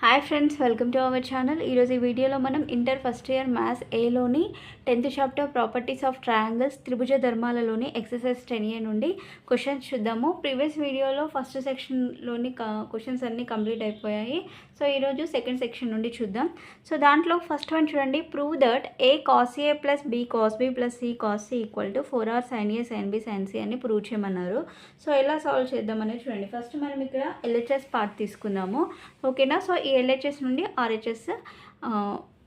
Hi friends, welcome to our channel. ఈరోజు ఈ వీడియోలో మనం ఇంటర్ ఫస్ట్ ఇయర్ మ్యాథ్స్ ఏలోని 10th chapter properties of triangles త్రిభుజ ధర్మాలలోని ఎక్సర్సైజ్ 10A నుండి క్వశ్చన్స్ చూద్దాము. ప్రీవియస్ వీడియోలో ఫస్ట్ సెక్షన్లోని క్వశ్చన్స్ అన్నీ కంప్లీట్ అయిపోయాయి. సో ఈరోజు సెకండ్ సెక్షన్ నుండి చూద్దాం. సో దాంట్లో ఫస్ట్ వన్ చూడండి, prove that A cos A plus B cos B plus C cos C equal to 4r sin a sin b sin c అని prove చేయమన్నారు. So ఎలా solve చేద్దామని చూడండి. ఫస్ట్ మనం ఇక్కడ LHS పార్ట్ తీసుకుందాము, ఓకేనా. సో ఈ LHS నుండి RHS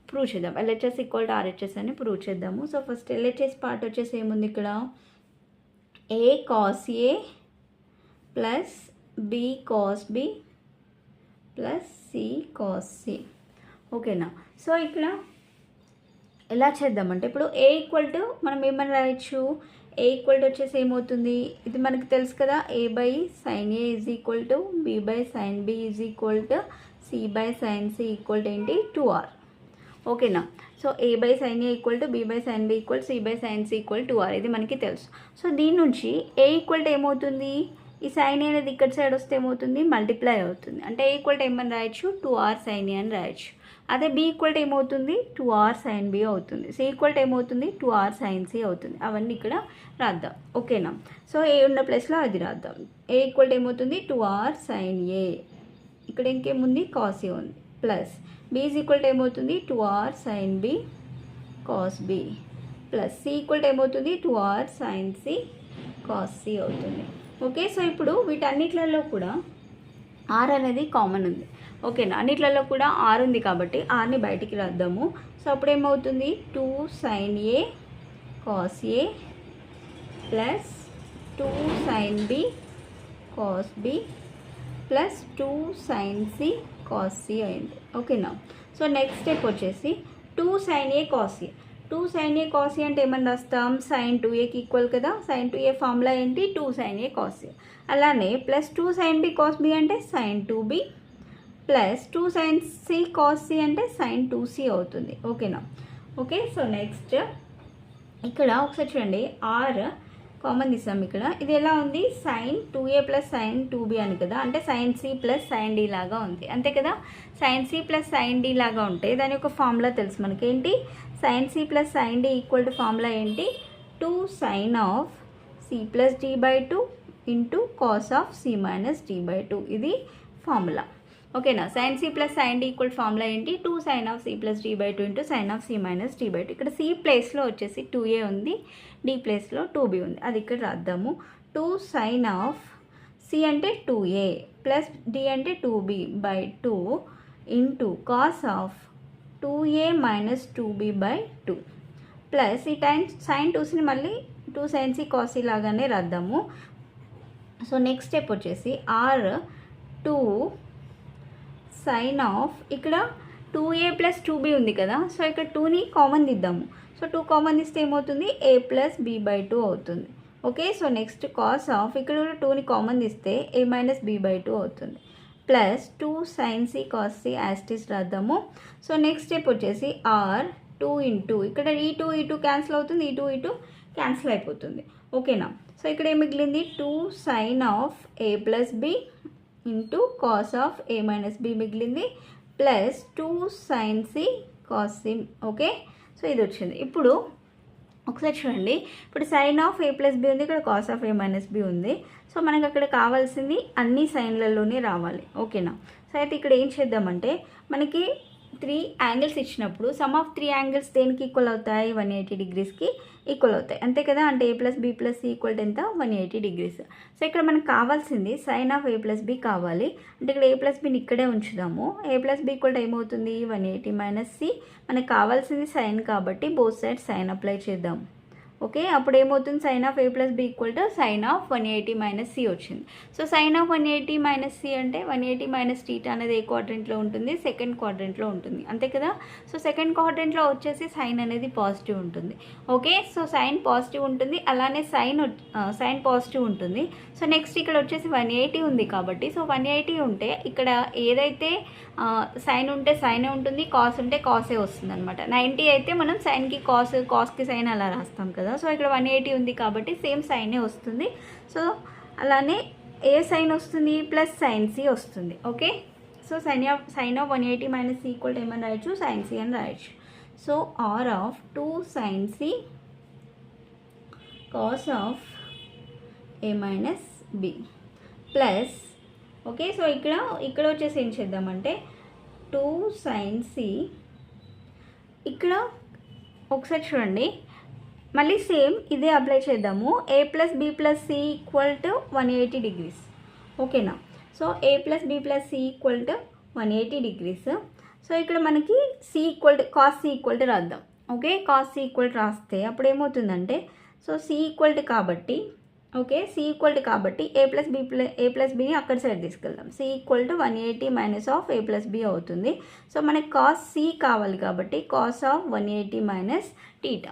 ప్రూవ్ చేద్దాం. LHS ఈక్వల్ టు RHS అని ప్రూవ్ చేద్దాము. సో ఫస్ట్ LHS పార్ట్ వచ్చేసి ఏముంది ఇక్కడ, A cos A plus B cos B plus C cos C, ఓకేనా. సో ఇక్కడ ఎలా చేద్దామంటే, ఇప్పుడు ఏ ఈక్వల్ టు మనం ఏమని రాయొచ్చు, ఏ ఈక్వల్ టు వచ్చేసి ఏమవుతుంది, ఇది మనకు తెలుసు కదా, A by sine A is equal to B by sine B is equal to C by sine C equal to ఏంటి 2r, ఓకేనా. So A by sine A equal to B by sine B equal C by sine C equal 2r, ఇది మనకి తెలుసు. So దీని నుంచి ఏ equal to ఏమవుతుంది, ఈ sign అనేది ఇక్కడ సైడ్ వస్తే ఏమవుతుంది, మల్టిప్లై అవుతుంది. అంటే ఏ ఈక్వల్ టు ఏమని రాయొచ్చు, 2r సైన్ ఏ అని రాయొచ్చు. అదే బి ఈక్వల్ టు ఏమవుతుంది, 2r సైన్ బి అవుతుంది. సి ఈక్వల్ టు ఏమవుతుంది, 2r సైన్ సి అవుతుంది. అవన్నీ ఇక్కడ రాద్దాం, ఓకేనా. సో ఏ ఉన్న ప్లేస్లో అది రాద్దాం. ఏ ఈక్వల్ టు ఏమవుతుంది, 2r సైన్ ఏ, ఇక్కడ ఇంకేముంది, కాస్ ఏ ఉంది, plus B is equal to ఏమవుతుంది, 2r sine B cos B plus C equal to ఏమవుతుంది, 2r sine C cos C అవుతుంది. ఓకే. సో ఇప్పుడు వీటన్నిట్లలో కూడా ఆర్ అనేది కామన్ ఉంది, ఓకేనా. అన్నిట్లలో కూడా ఆర్ ఉంది కాబట్టి ఆర్ని బయటికి రాద్దాము. సో అప్పుడు ఏమవుతుంది, 2 sine A cos A plus 2 sine B cos B plus 2 sine C cos C అయింది, ఓకేనా. సో నెక్స్ట్ స్టెప్ వచ్చేసి 2 sine A cos A. 2 sine A cos A అంటే ఏమని రాస్తాం, సైన్ 2ఏకి ఈక్వల్ కదా. సైన్ 2a ఫార్ములా ఏంటి, 2 సైన్ ఏ కాస్ ఏ. అలానే plus 2 sine B cos B అంటే sine 2b plus 2 sine C cos C అంటే సైన్ 2c అవుతుంది, ఓకేనా. ఓకే. సో నెక్స్ట్ ఇక్కడ ఒకసారి చూడండి, ఆర్ కామన్ తీసాం ఇక్కడ. ఇది ఎలా ఉంది, sign 2a plus sign 2b అని కదా, అంటే sine C plus sine D లాగా ఉంది, అంతే కదా. Sine C plus sine D లాగా ఉంటే దాని యొక్క ఫార్ములా తెలుసు మనకి, ఏంటి, sine C plus sine D equal to formula ఏంటి, 2 sine of C plus D by 2 into cos of C minus D by 2, ఇది ఫార్ములా, ఓకేనా. Sine C plus sine D equal formula ఏంటి, 2 sine of C plus D by 2 into sine of C minus D by 2. ఇక్కడ C ప్లేస్లో వచ్చేసి 2a ఉంది, D ప్లేస్లో 2b ఉంది, అది ఇక్కడ రాద్దాము. 2 సైన్ ఆఫ్ సి అంటే 2a ప్లస్ డి అంటే 2b by 2 into cos of 2a minus 2b by 2 plus ఈ టైం సైన్ 2cని మళ్ళీ 2 సైన్ సి కాస్ సి లాగానే రాద్దాము. సో నెక్స్ట్ స్టెప్ వచ్చేసి ఆర్ 2 సైన్ ఆఫ్, ఇక్కడ 2a ప్లస్ 2b ఉంది కదా. So ఇక్కడ 2ని కామన్ తీద్దాము. సో 2 కామన్ తీస్తే ఏమవుతుంది, a ప్లస్ b బై 2 అవుతుంది, okay. So next cos of, ఇక్కడ కూడా 2ని కామన్ తీస్తే a మైనస్ b బై 2 అవుతుంది, plus 2 sine C cos C as it is రాద్దాము. సో నెక్స్ట్ స్టెప్ వచ్చేసి ఆర్ 2 ఇంటూ, ఇక్కడ ఈ 2 క్యాన్సిల్ అవుతుంది, ఈ 2 క్యాన్సిల్ అయిపోతుంది, ఓకేనా. సో ఇక్కడ ఏం మిగిలింది, 2 sine of a plus b into cos of a minus b మిగిలింది, plus 2 sine C cos C, okay. So ఇది వచ్చింది. ఇప్పుడు ఒకసారి చూడండి, ఇప్పుడు sine of a plus b ఉంది, ఇక్కడ cos of a minus b ఉంది. సో మనకు అక్కడ కావాల్సింది అన్ని సైన్లలోనే రావాలి, ఓకేనా. సో అయితే ఇక్కడ ఏం చేద్దామంటే, మనకి 3 యాంగిల్స్ ఇచ్చినప్పుడు సమ్ ఆఫ్ 3 యాంగిల్స్ దేనికి ఈక్వల్ అవుతాయి, 180 డిగ్రీస్కి ఈక్వల్ అవుతాయి, అంతే కదా. అంటే a plus B plus C equal to ఎంత, 180 డిగ్రీస్. సో ఇక్కడ మనకు కావాల్సింది sine of a plus B కావాలి, అంటే ఇక్కడ a ప్లస్ బిని ఇక్కడే ఉంచుదాము. a plus B equal to ఏమవుతుంది, 180 మైనస్ సి. మనకు కావాల్సింది సైన్ కాబట్టి బోత్ సైడ్ సైన్ అప్లై చేద్దాం, ఓకే. అప్పుడు ఏమవుతుంది, sine of a plus B equal to sine of 180 minus C వచ్చింది. So sine of 180 minus C అంటే 180 మైనస్ టీటా అనేది ఏ క్వాడ్రెంట్లో ఉంటుంది, సెకండ్ క్వాడ్రెంట్లో ఉంటుంది, అంతే కదా. సో సెకండ్ క్వాడ్రెంట్లో వచ్చేసి సైన్ అనేది పాజిటివ్ ఉంటుంది, ఓకే. సో సైన్ పాజిటివ్ ఉంటుంది, అలానే సైన్ పాజిటివ్ ఉంటుంది. సో నెక్స్ట్ ఇక్కడ వచ్చేసి 180 ఉంది కాబట్టి, సో 180 ఉంటే ఇక్కడ ఏదైతే సైన్ ఉంటే సైనే ఉంటుంది, కాస్ ఉంటే కాసే వస్తుంది అనమాట. 90 అయితే మనం సైన్కి కాస్కి సైన్ అలా రాస్తాం కదా. సో ఇక్కడ 180 ఉంది కాబట్టి సేమ్ సైనే వస్తుంది. సో అలానే ఏ సైన్ వస్తుంది, ప్లస్ సైన్ సి వస్తుంది, okay. So so sine of 180 minus C equal to ఏమని రాయొచ్చు, సైన్ సి అని రాయొచ్చు. So R of 2 sine C cos of A minus B plus, okay. So ఇక్కడ వచ్చేసి ఏం చేద్దామంటే 2 సైన్ సి, ఇక్కడ ఒకసారి చూడండి, మళ్ళీ సేమ్ ఇదే అప్లై చేద్దాము. A plus B plus C equal to 180 degrees, ఓకేనా. So A plus B plus C equal to 180 degrees. So ఇక్కడ మనకి C equal to cos C equal to రాద్దాం, okay. Cos C equal to రాస్తే అప్పుడు ఏమవుతుందంటే, so C equal to కాబట్టి, okay, C equal to కాబట్టి A plus బిని అక్కడ సైడ్ తీసుకెళ్దాం. C equal to 180 minus of A plus B అవుతుంది. సో మనకి కాస్ సి కావాలి కాబట్టి cos of 180 minus theta,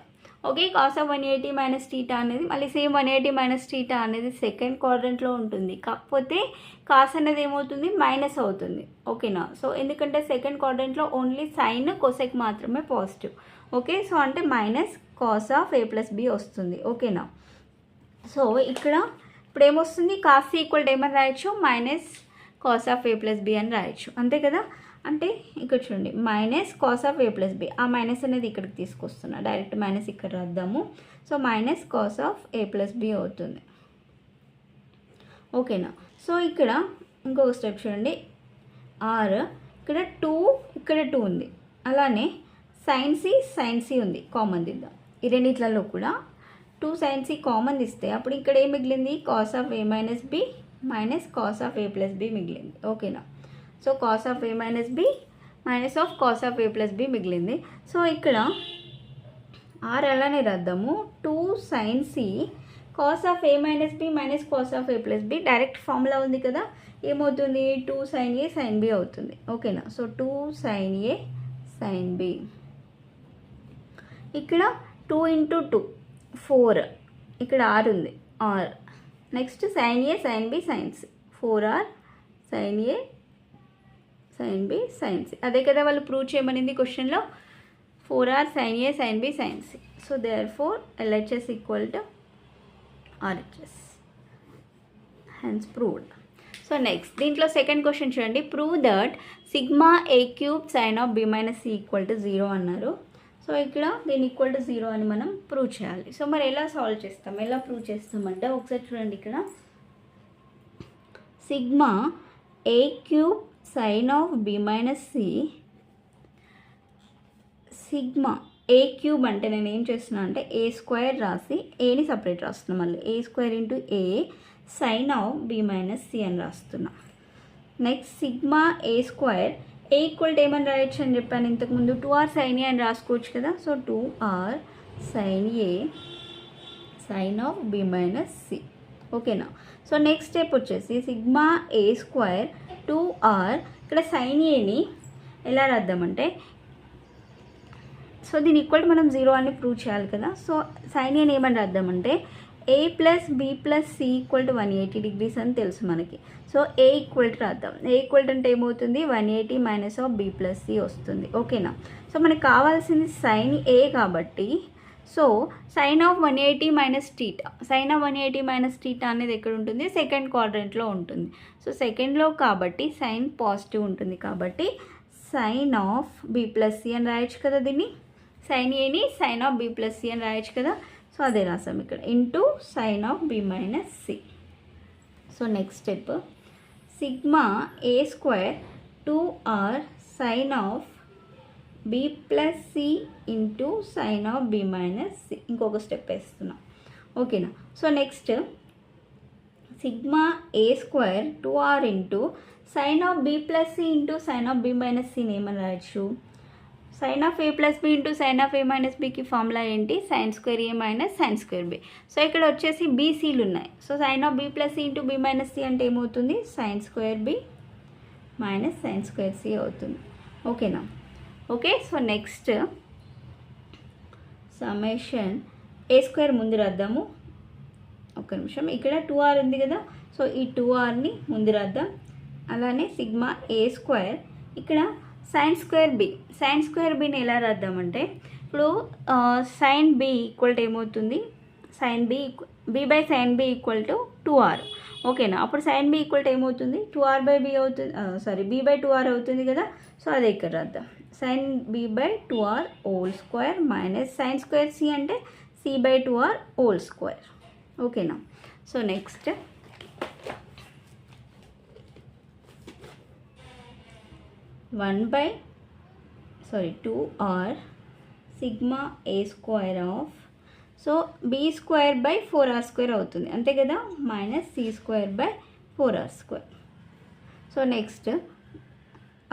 okay. Cos of 180 minus theta అనేది మళ్ళీ సేమ్ 180 మైనస్ టీటా అనేది సెకండ్ క్వాడ్రంట్లో ఉంటుంది, కాకపోతే కాస్ అనేది ఏమవుతుంది, మైనస్ అవుతుంది, ఓకేనా. సో ఎందుకంటే సెకండ్ క్వాడ్రంట్లో ఓన్లీ సైన్ కొసెక్ మాత్రమే పాజిటివ్, ఓకే. సో అంటే minus cos of A plus B వస్తుంది, ఓకేనా. సో ఇక్కడ ఇప్పుడు ఏమొస్తుంది, కాస్ సి ఈక్వల్ టు ఏమని రాయొచ్చు, minus cos of A plus B అని రాయొచ్చు, అంతే కదా. అంటే ఇక్కడ చూడండి, minus cos of A plus B, ఆ మైనస్ అనేది ఇక్కడికి తీసుకొస్తున్నా, డైరెక్ట్ మైనస్ ఇక్కడ రాద్దాము. So minus cos of A plus B అవుతుంది, ఓకేనా. సో ఇక్కడ ఇంకొక స్టెప్ చూడండి, ఆర్ ఇక్కడ 2 ఉంది, అలానే సైన్ సి ఉంది, కామన్ దిద్దాం. ఈ రెండిట్లలో కూడా 2 సైన్ సి కామన్ తీస్తే అప్పుడు ఇక్కడ ఏం మిగిలింది, cos of A minus B minus cos of A plus B మిగిలింది, ఓకేనా. So cos of A minus B minus of cos of A plus B మిగిలింది. సో ఇక్కడ ఆర్ అలానే రాద్దాము, 2 sine C cos of A minus B minus cos of A plus B, direct formula ఉంది కదా, ఏమవుతుంది, 2 sine A sine B అవుతుంది, ఓకేనా. So 2 sine A sine B, ఇక్కడ 2 ఇంటూ 2 4, ఇక్కడ ఆర్ ఉంది, R next sine A sine B sine C, 4r sine A sine B sine C, అదే కదా వాళ్ళు ప్రూవ్ చేయమనింది క్వశ్చన్లో, 4r sine A sine B sine C. So therefore LHS equal to RHS, hence proved. So next దీంట్లో second question చూడండి, prove that sigma A cube sine of B minus C equal to 0 అన్నారు. So ఇక్కడ దీని equal to 0 అని మనం prove చేయాలి. So మరి ఎలా సాల్వ్ చేస్తాం, ఎలా ప్రూవ్ చేస్తామంటే ఒకసారి చూడండి, ఇక్కడ sigma A cube sine of B minus C, sigma A cube అంటే నేను ఏం చేస్తున్నా అంటే ఏ స్క్వేర్ రాసి ఏని సపరేట్ రాస్తున్నా, మళ్ళీ A square into A sine of B minus C అని రాస్తున్నా. Next sigma A square, A equal to ఏమని రాయొచ్చు అని చెప్పాను ఇంతకుముందు, 2r సైన్ ఏ అని రాసుకోవచ్చు కదా. So 2r sine A sine of B minus C, ఓకేనా. సో నెక్స్ట్ స్టెప్ వచ్చేసి సిగ్మా ఏ స్క్వేర్ 2r, ఇక్కడ సైన్ ఏని ఎలా రాద్దామంటే, సో దీని ఈక్వల్ టు మనం 0 అని ప్రూవ్ చేయాలి కదా. సో సైన్ ఏని ఏమని రాద్దామంటే A plus B plus C equal to 180 degrees అని తెలుసు మనకి. సో ఏ ఈక్వల్ టు రాద్దాం, ఏ ఈక్వల్ టు అంటే ఏమవుతుంది, 180 minus of B plus C వస్తుంది, ఓకేనా. సో మనకు కావాల్సింది సైన్ ఏ కాబట్టి, so sine of 180 minus theta, sine of 180 minus theta అనేది ఎక్కడ ఉంటుంది, సెకండ్ క్వాడ్రంట్లో ఉంటుంది. సో సెకండ్లో కాబట్టి సైన్ పాజిటివ్ ఉంటుంది కాబట్టి sine of B plus C అని రాయొచ్చు కదా, దీన్ని సైన్ ఏని sine of B plus C అని రాయొచ్చు కదా. సో అదే రాసాం ఇక్కడ, into sine of B minus C. So next step, sigma A square 2r sine of B plus C into sine of B minus C, ఇంకొక step వేస్తున్నాం, ఓకేనా. So next sigma A square 2r into sine of B plus C into sine of B minus సిని ఏమని రాయొచ్చు, sine of A plus B into sine of A minus బికి formula ఏంటి, sine square A minus sine square B. So ఇక్కడ వచ్చేసి బీసీలు ఉన్నాయి. So sine of B plus C into B minus C అంటే ఏమవుతుంది, sine square B minus sine square C అవుతుంది, ఓకేనా. Okay, so next summation A square ముందు రాద్దాము, ఒక్క నిమిషం, ఇక్కడ 2r ఉంది కదా. సో ఈ 2rని ముందు రాద్దాం. అలానే సిగ్మా ఏ స్క్వేర్, ఇక్కడ సైన్ స్క్వేర్ బిని ఎలా రాద్దామంటే, ఇప్పుడు సైన్ బి ఈక్వల్ టు ఏమవుతుంది, sine B B by sine B equal to 2r, okay. అప్పుడు సైన్ బి ఈక్వల్ టు ఏమవుతుంది, 2r/b అవుతుంది, b/2r అవుతుంది కదా. సో అదే ఇక్కడ రాద్దాం. Sine b/2r whole square minus sine square C అంటే c/2r హోల్ స్క్వేర్. ఓకేనా. So next 2r sigma a square of, so b²/4r² అవుతుంది అంతే కదా, -c²/4r². సో నెక్స్ట్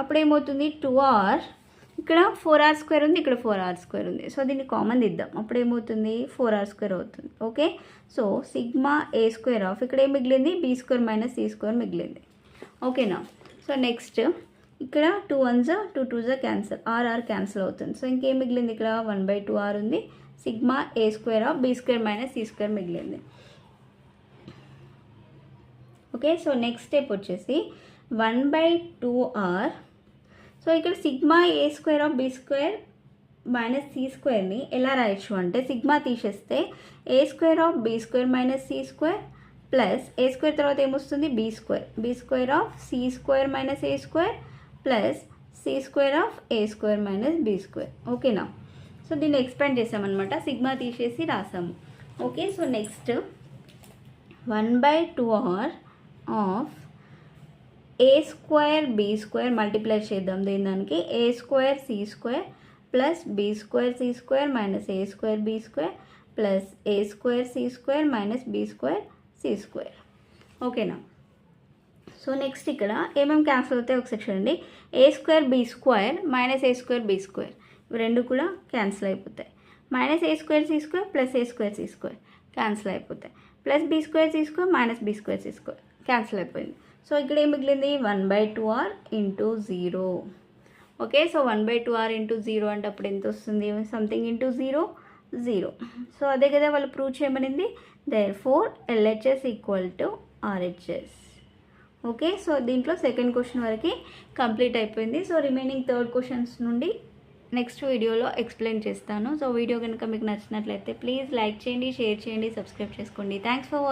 అప్పుడు ఏమవుతుంది, 2r ఇక్కడ 4r² ఉంది, ఇక్కడ 4r² ఉంది. సో దీన్ని కామన్ దిద్దాం. అప్పుడు ఏమవుతుంది, 4r² అవుతుంది. Okay. So sigma a² of, ఇక్కడ ఏం మిగిలింది, b² - c² మిగిలింది. ఓకేనా. సో నెక్స్ట్ ఇక్కడ 2 1s 2 2s cancel, r cancel అవుతుంది. సో ఇంకేం మిగిలింది, ఇక్కడ 1/2r ఉంది, sigma a² of b² - c² మిగిలింది. ఓకే. సో నెక్స్ట్ స్టెప్ వచ్చేసి 1/2r. సో ఇక్కడ సిగ్మా a² ఆఫ్ b² - c²ని ఎలా రాయొచ్చు అంటే, సిగ్మా తీసేస్తే a² of b² - c² plus a² తర్వాత ఏమొస్తుంది, b² of c² - a² plus c² of a² - b². ఓకేనా. సో దీన్ని ఎక్స్పాండ్ చేసామన్నమాట, సిగ్మా తీసేసి రాసాము. Okay. So next 1/2r of a² b² multiply చేద్దాం దానికి, a² c² plus b² c² minus a² b² plus a² c² - b² c². ఓకేనా. So next ఇక్కడ ఏమేమి క్యాన్సిల్ అవుతాయి ఒకసారి చూడండి, a² b² minus a² b² ఇవి రెండు కూడా క్యాన్సిల్ అయిపోతాయి. -a² c² plus a² c² cancel అయిపోతాయి. Plus b² c² minus b² c² cancel అయిపోయింది. సో ఇక్కడ ఏం మిగిలింది, 1/2r into 0. Okay. So 1/2r into 0 అంటే అప్పుడు ఎంత వస్తుంది, సంథింగ్ ఇంటూ 0 0. సో అదే కదా వాళ్ళు ప్రూవ్ చేయమనింది. Therefore LHS equal to RHS. Okay. So దీంట్లో సెకండ్ క్వశ్చన్ వరకు కంప్లీట్ అయిపోయింది. సో రిమైనింగ్ థర్డ్ క్వశ్చన్స్ నుండి నెక్స్ట్ వీడియోలో ఎక్స్ప్లెయిన్ చేస్తాను. సో వీడియో కనుక మీకు నచ్చినట్లయితే ప్లీజ్ లైక్ చేయండి, షేర్ చేయండి, సబ్స్క్రైబ్ చేసుకోండి. Thanks for